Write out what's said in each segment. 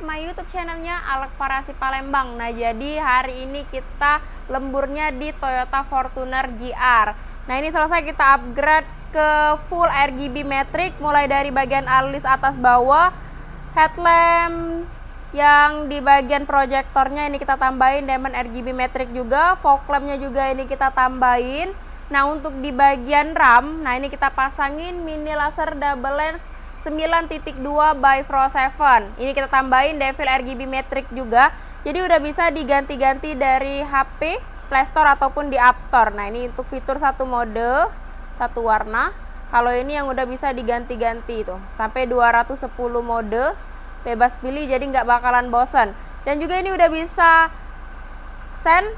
my YouTube channelnya Alek Farasi Palembang. Nah, jadi hari ini kita lemburnya di Toyota Fortuner GR. Nah, ini selesai kita upgrade ke full RGB matrix, mulai dari bagian alis atas bawah, headlamp yang di bagian proyektornya ini kita tambahin diamond RGB matrix juga, fog lampnya juga ini kita tambahin. Nah, untuk di bagian RAM, nah ini kita pasangin mini laser double lens 9.2 by Pro 7. Ini kita tambahin devil RGB matrix juga. Jadi udah bisa diganti-ganti dari HP, Play Store ataupun di App Store. Nah, ini untuk fitur satu mode, satu warna. Kalau ini yang udah bisa diganti-ganti tuh, sampai 210 mode, bebas pilih, jadi nggak bakalan bosen. Dan juga ini udah bisa send.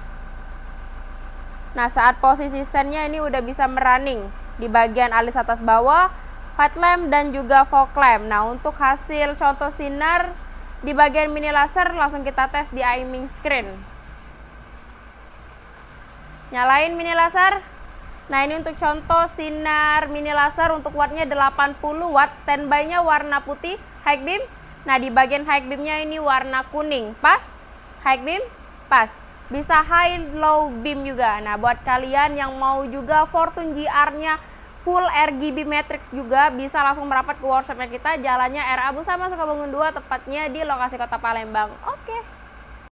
Nah, saat posisi sendnya ini udah bisa merunning di bagian alis atas bawah, headlamp dan juga fog lamp. Nah, untuk hasil contoh sinar di bagian mini laser langsung kita tes di aiming screen. Nyalain mini laser. Nah, ini untuk contoh sinar mini laser untuk wattnya 80 watt, standby-nya warna putih, high beam. Nah, di bagian high beam-nya ini warna kuning, pas. High beam, pas. Bisa high low beam juga. Nah, buat kalian yang mau juga Fortune GR-nya full RGB matrix juga, bisa langsung merapat ke workshopnya kita, jalannya R. Abu Sama Sukabumi 2, tepatnya di lokasi Kota Palembang. Oke.